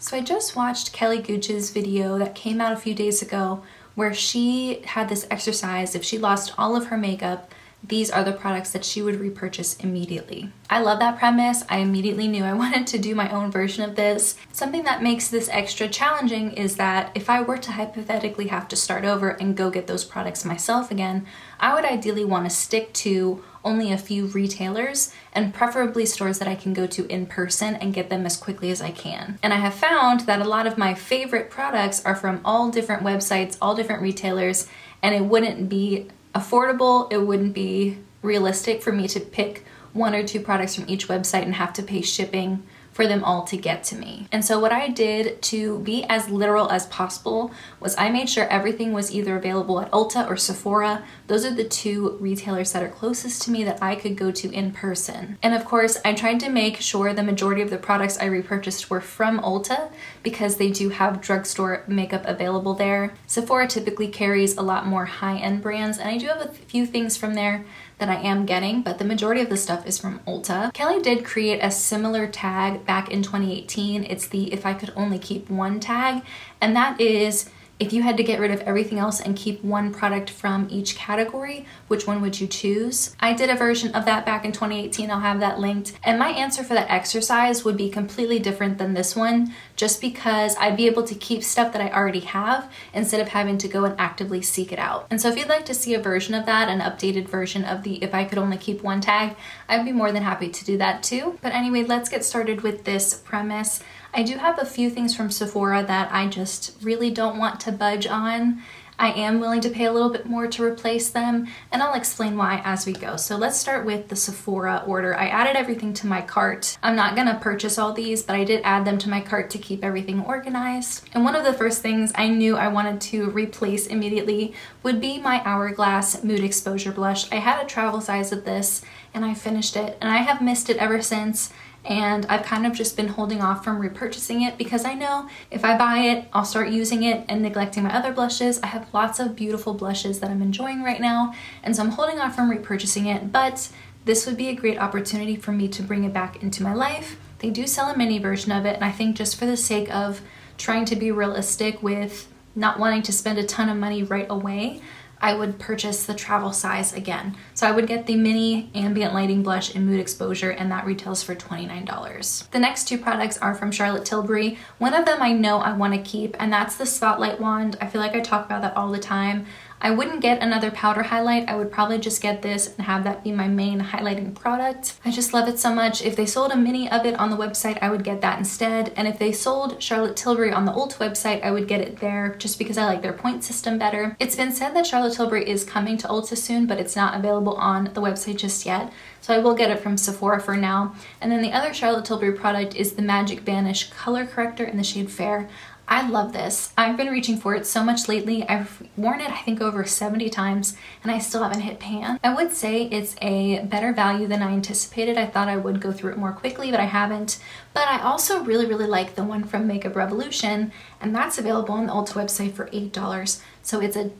So I just watched Kelly Gooch's video that came out a few days ago where she had this exercise. If she lost all of her makeup, these are the products that she would repurchase immediately. I love that premise. I immediately knew I wanted to do my own version of this. Something that makes this extra challenging is that if I were to hypothetically have to start over and go get those products myself again, I would ideally want to stick to only a few retailers and preferably stores that I can go to in person and get them as quickly as I can. And I have found that a lot of my favorite products are from all different websites, all different retailers, and it wouldn't be affordable, it wouldn't be realistic for me to pick one or two products from each website and have to pay shipping for them all to get to me. And so what I did to be as literal as possible was I made sure everything was either available at Ulta or Sephora. Those are the two retailers that are closest to me that I could go to in person. And of course, I tried to make sure the majority of the products I repurchased were from Ulta because they do have drugstore makeup available there. Sephora typically carries a lot more high-end brands, and I do have a few things from there that I am getting, but the majority of the stuff is from Ulta. Kelly did create a similar tag back in 2018. It's the "if I could only keep one" tag, and that is if you had to get rid of everything else and keep one product from each category, which one would you choose? I did a version of that back in 2018. I'll have that linked. And my answer for that exercise would be completely different than this one, just because I'd be able to keep stuff that I already have instead of having to go and actively seek it out. And so if you'd like to see a version of that, an updated version of the "if I could only keep one" tag, I'd be more than happy to do that too. But anyway, let's get started with this premise. I do have a few things from Sephora that I just really don't want to budge on. I am willing to pay a little bit more to replace them, and I'll explain why as we go. So let's start with the Sephora order. I added everything to my cart. I'm not gonna purchase all these, but I did add them to my cart to keep everything organized. And one of the first things I knew I wanted to replace immediately would be my Hourglass Mood Exposure Blush. I had a travel size of this, and I finished it, and I have missed it ever since. And I've kind of just been holding off from repurchasing it because I know if I buy it, I'll start using it and neglecting my other blushes. I have lots of beautiful blushes that I'm enjoying right now, and so I'm holding off from repurchasing it, but this would be a great opportunity for me to bring it back into my life. They do sell a mini version of it, and I think just for the sake of trying to be realistic with not wanting to spend a ton of money right away, I would purchase the travel size again. So I would get the mini ambient lighting blush in Mood Exposure, and that retails for $29. The next two products are from Charlotte Tilbury. One of them I know I want to keep, and that's the Spotlight Wand. I feel like I talk about that all the time. I wouldn't get another powder highlight. I would probably just get this and have that be my main highlighting product. I just love it so much. If they sold a mini of it on the website, I would get that instead. And if they sold Charlotte Tilbury on the Ulta website, I would get it there just because I like their point system better. It's been said that Charlotte Tilbury is coming to Ulta soon, but it's not available on the website just yet. So I will get it from Sephora for now. And then the other Charlotte Tilbury product is the Magic Vanish Color Corrector in the shade Fair. I love this. I've been reaching for it so much lately. I've worn it I think over 70 times and I still haven't hit pan. I would say it's a better value than I anticipated. I thought I would go through it more quickly, but I haven't. But I also really like the one from Makeup Revolution, and that's available on the Ulta website for $8. So it's a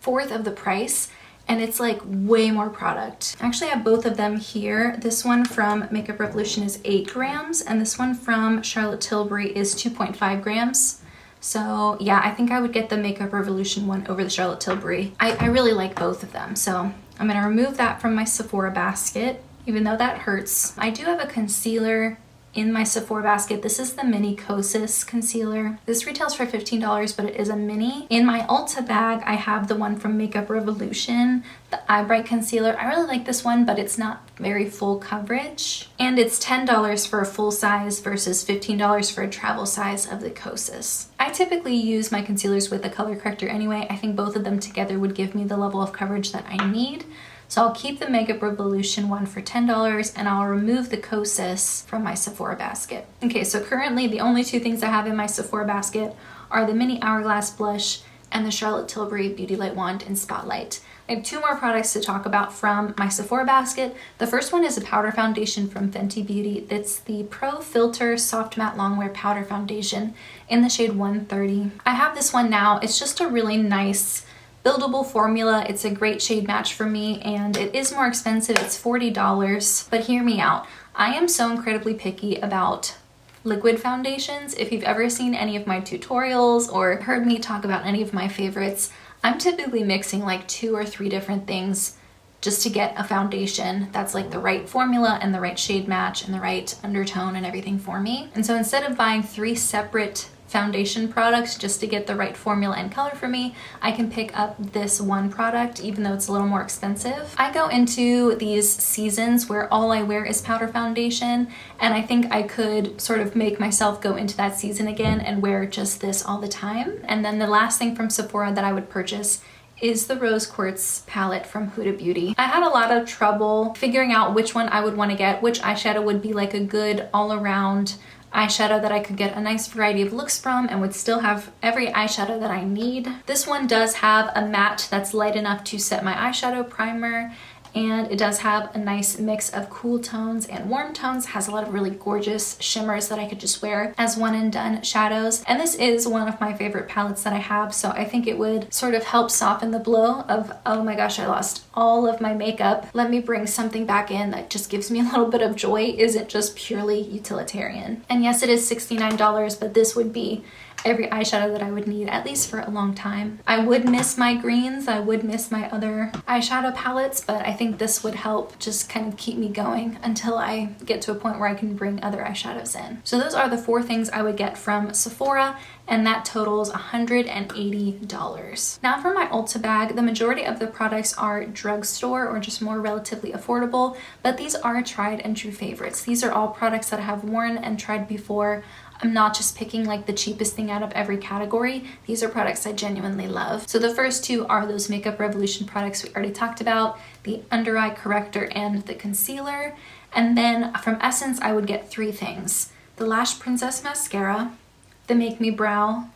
fourth of the price, and it's like way more product. I actually have both of them here. This one from Makeup Revolution is 8 grams, and this one from Charlotte Tilbury is 2.5 grams. So yeah, I think I would get the Makeup Revolution one over the Charlotte Tilbury. I really like both of them. So I'm gonna remove that from my Sephora basket, even though that hurts. I do have a concealer in my Sephora basket. This is the mini Kosas concealer. This retails for $15, but it is a mini. In my Ulta bag, I have the one from Makeup Revolution, the Eye Bright concealer. I really like this one, but it's not very full coverage. And it's $10 for a full size versus $15 for a travel size of the Kosas. I typically use my concealers with a color corrector anyway. I think both of them together would give me the level of coverage that I need. So I'll keep the Makeup Revolution one for $10, and I'll remove the Kosas from my Sephora basket. Okay, so currently the only two things I have in my Sephora basket are the mini Hourglass blush and the Charlotte Tilbury Beauty Light Wand in Spotlight. I have two more products to talk about from my Sephora basket. The first one is a powder foundation from Fenty Beauty. It's the Pro Filter Soft Matte Longwear Powder Foundation in the shade 130. I have this one now. It's just a really nice buildable formula. It's a great shade match for me, and it is more expensive. It's $40, but hear me out. I am so incredibly picky about liquid foundations. If you've ever seen any of my tutorials or heard me talk about any of my favorites, I'm typically mixing like 2 or 3 different things just to get a foundation that's like the right formula and the right shade match and the right undertone and everything for me. And so instead of buying 3 separate foundation products just to get the right formula and color for me, I can pick up this one product even though it's a little more expensive. I go into these seasons where all I wear is powder foundation, and I think I could sort of make myself go into that season again and wear just this all the time. And then the last thing from Sephora that I would purchase is the Rose Quartz palette from Huda Beauty. I had a lot of trouble figuring out which one I would want to get, which eyeshadow would be like a good all-around eyeshadow that I could get a nice variety of looks from and would still have every eyeshadow that I need. This one does have a matte that's light enough to set my eyeshadow primer, and it does have a nice mix of cool tones and warm tones. It has a lot of really gorgeous shimmers that I could just wear as one and done shadows. And this is one of my favorite palettes that I have, so I think it would sort of help soften the blow of, oh my gosh, I lost all of my makeup. Let me bring something back in that just gives me a little bit of joy, isn't just purely utilitarian. And yes, it is $69, but this would be every eyeshadow that I would need, at least for a long time. I would miss my greens, I would miss my other eyeshadow palettes, but I think this would help just kind of keep me going until I get to a point where I can bring other eyeshadows in. So those are the 4 things I would get from Sephora, and that totals $180. Now for my Ulta bag, the majority of the products are drugstore or just more relatively affordable, but these are tried and true favorites. These are all products that I have worn and tried before. I'm not just picking like the cheapest thing out of every category. These are products I genuinely love. So the first 2 are those Makeup Revolution products we already talked about, the under eye corrector and the concealer. And then from Essence, I would get 3 things: the Lash Princess mascara, the Make Me Brow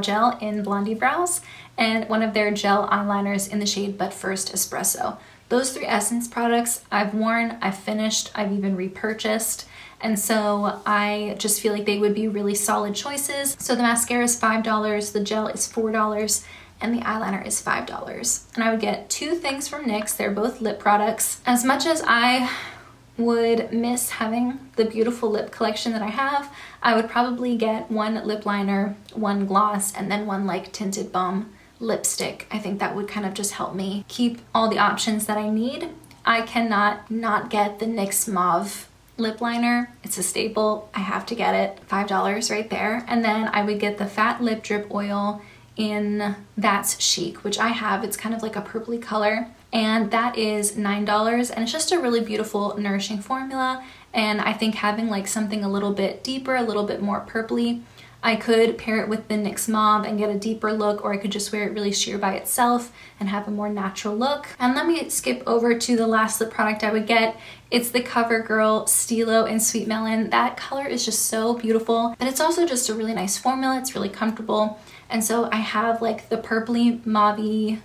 gel in Blondie Brows, and one of their gel eyeliners in the shade But First Espresso. Those 3 Essence products I've worn, I've finished, I've even repurchased. And so I just feel like they would be really solid choices. So the mascara is $5, the gel is $4, and the eyeliner is $5. And I would get 2 things from NYX. They're both lip products. As much as I would miss having the beautiful lip collection that I have, I would probably get 1 lip liner, 1 gloss, and then 1 like tinted balm lipstick. I think that would kind of just help me keep all the options that I need. I cannot not get the NYX Mauve lip liner. It's a staple. I have to get it. $5 right there. And then I would get the Fat Lip Drip Oil in That's Chic, which I have. It's kind of like a purpley color, and that is $9, and it's just a really beautiful, nourishing formula. And I think having like something a little bit deeper, a little bit more purpley, I could pair it with the NYX Mauve and get a deeper look, or I could just wear it really sheer by itself and have a more natural look. And let me skip over to the last lip product I would get. It's the CoverGirl Stilo in Sweet Melon. That color is just so beautiful, but it's also just a really nice formula. It's really comfortable. And so I have like the purpley, mauve-y,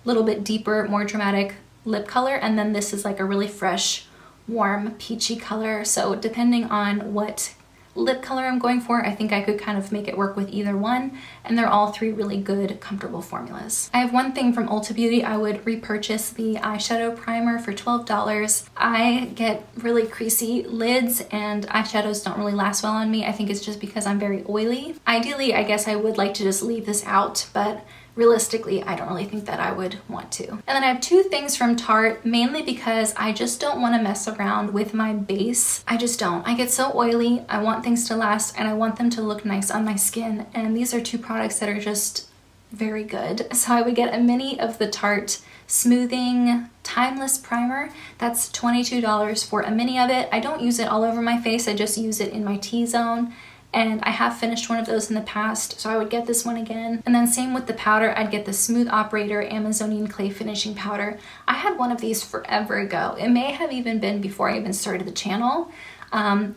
little bit deeper, more dramatic lip color, and then this is like a really fresh, warm, peachy color. So depending on what lip color I'm going for, I think I could kind of make it work with either one, and they're all 3 really good, comfortable formulas. I have one thing from Ulta Beauty. I would repurchase the eyeshadow primer for $12. I get really creasy lids, and eyeshadows don't really last well on me. I think it's just because I'm very oily. Ideally, I guess I would like to just leave this out, but realistically, I don't really think that I would want to. And then I have 2 things from Tarte, mainly because I just don't want to mess around with my base. I just don't. I get so oily. I want things to last, and I want them to look nice on my skin. And these are 2 products that are just very good. So I would get a mini of the Tarte Smoothing Timeless Primer. That's $22 for a mini of it. I don't use it all over my face. I just use it in my T-zone. And I have finished one of those in the past, so I would get this one again. And then same with the powder, I'd get the Smooth Operator Amazonian Clay Finishing Powder. I had one of these forever ago. It may have even been before I even started the channel.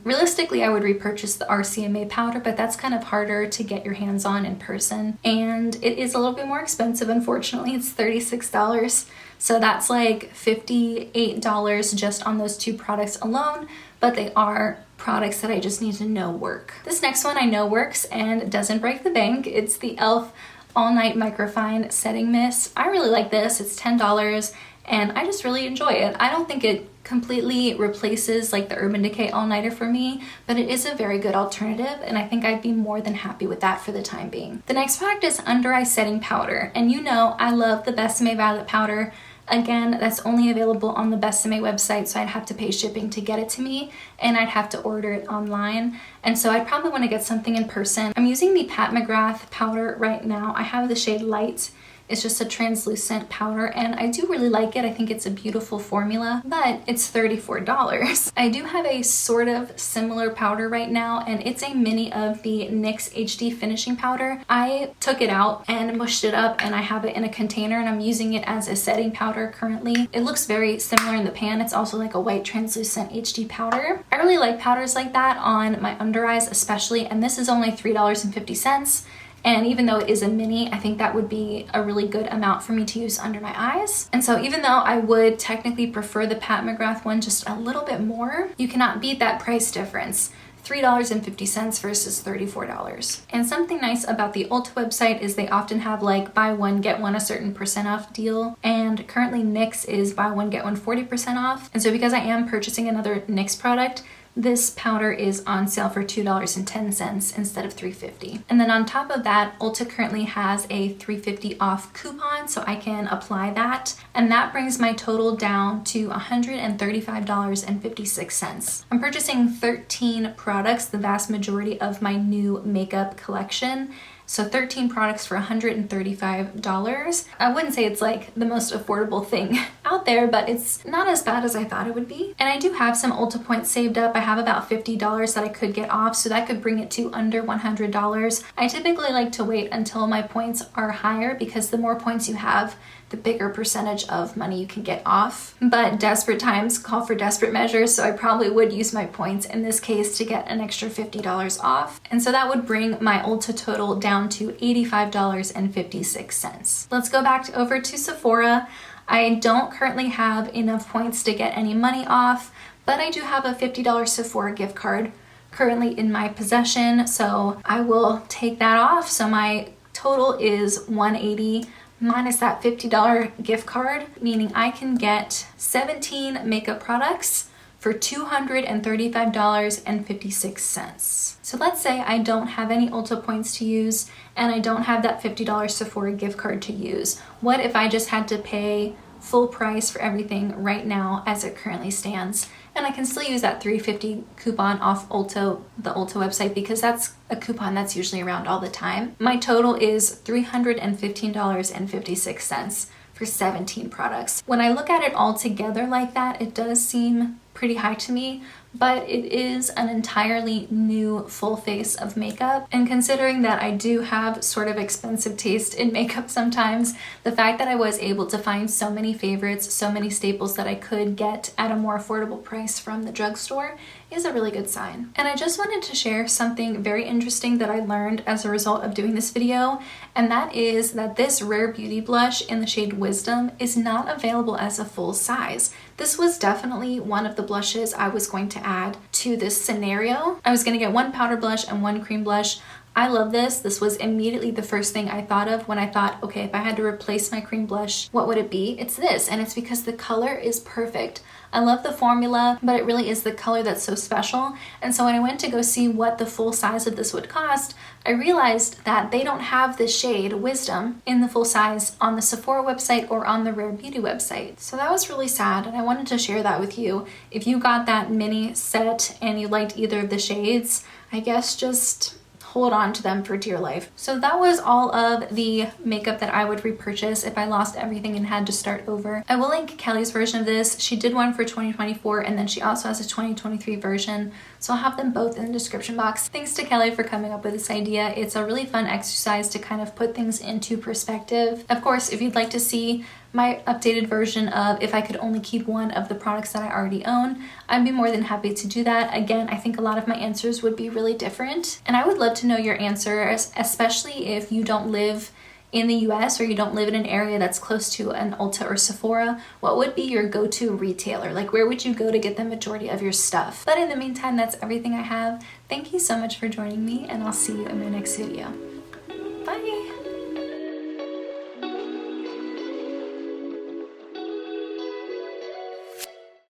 Realistically, I would repurchase the RCMA powder, but that's kind of harder to get your hands on in person. And it is a little bit more expensive, unfortunately. It's $36. So that's like $58 just on those 2 products alone, but they are products that I just need to know work. This next one I know works and doesn't break the bank. It's the e.l.f. All Night Microfine Setting Mist. I really like this. It's $10, and I just really enjoy it. I don't think it completely replaces like the Urban Decay all-nighter for me, but it is a very good alternative, and I think I'd be more than happy with that for the time being. The next product is Under Eye Setting Powder, and you know I love the Besame Violet Powder. Again, that's only available on the Besame website, so I'd have to pay shipping to get it to me, and I'd have to order it online, and so I'd probably want to get something in person. I'm using the Pat McGrath powder right now. I have the shade Light. It's just a translucent powder, and I do really like it. I think it's a beautiful formula, but it's $34. I do have a sort of similar powder right now, and it's a mini of the NYX HD finishing powder. I took it out and mushed it up, and I have it in a container, and I'm using it as a setting powder currently. It looks very similar in the pan. It's also like a white translucent HD powder. I really like powders like that on my under eyes especially, and this is only $3.50. And even though it is a mini, I think that would be a really good amount for me to use under my eyes. And so even though I would technically prefer the Pat McGrath one just a little bit more, you cannot beat that price difference. $3.50 versus $34. And something nice about the Ulta website is they often have like buy one get one a certain percent off deal, and currently NYX is buy one get one 40% off. And so because I am purchasing another NYX product, this powder is on sale for $2.10 instead of $3.50. And then on top of that, Ulta currently has a $3.50 off coupon, so I can apply that. And that brings my total down to $135.56. I'm purchasing 13 products, the vast majority of my new makeup collection. So 13 products for $135. I wouldn't say it's like the most affordable thing out there, but it's not as bad as I thought it would be. And I do have some Ulta points saved up. I have about $50 that I could get off, so that could bring it to under $100. I typically like to wait until my points are higher, because the more points you have, the bigger percentage of money you can get off. But desperate times call for desperate measures, so I probably would use my points in this case to get an extra $50 off. And so that would bring my Ulta total down to $85.56. Let's go back over to Sephora. I don't currently have enough points to get any money off, but I do have a $50 Sephora gift card currently in my possession, so I will take that off. So my total is $180 minus that $50 gift card, meaning I can get 17 makeup products for $235.56. So let's say I don't have any Ulta points to use, and I don't have that $50 Sephora gift card to use. What if I just had to pay full price for everything right now as it currently stands? And I can still use that $3.50 coupon off Ulta, the Ulta website, because that's a coupon that's usually around all the time. My total is $315.56 for 17 products. When I look at it all together like that, it does seem pretty high to me, but it is an entirely new full face of makeup. And considering that I do have sort of expensive taste in makeup sometimes, the fact that I was able to find so many favorites, so many staples that I could get at a more affordable price from the drugstore is a really good sign. And I just wanted to share something very interesting that I learned as a result of doing this video, and that is that this Rare Beauty blush in the shade Wisdom is not available as a full size. This was definitely one of the blushes I was going to add to this scenario. I was going to get one powder blush and one cream blush. I love this. This was immediately the first thing I thought of when I thought, okay, if I had to replace my cream blush, what would it be? It's this, and it's because the color is perfect. I love the formula, but it really is the color that's so special. And so when I went to go see what the full size of this would cost, I realized that they don't have this shade Wisdom in the full size on the Sephora website or on the Rare Beauty website. So that was really sad, and I wanted to share that with you. If you got that mini set and you liked either of the shades, I guess just hold on to them for dear life. So that was all of the makeup that I would repurchase if I lost everything and had to start over. I will link Kelly's version of this. She did one for 2024, and then she also has a 2023 version. So I'll have them both in the description box. Thanks to Kelly for coming up with this idea. It's a really fun exercise to kind of put things into perspective. Of course, if you'd like to see my updated version of if I could only keep one of the products that I already own, I'd be more than happy to do that. Again, I think a lot of my answers would be really different, and I would love to know your answers, especially if you don't live in the US or you don't live in an area that's close to an Ulta or Sephora. What would be your go-to retailer? Like, where would you go to get the majority of your stuff? But in the meantime, that's everything I have. Thank you so much for joining me, and I'll see you in my next video.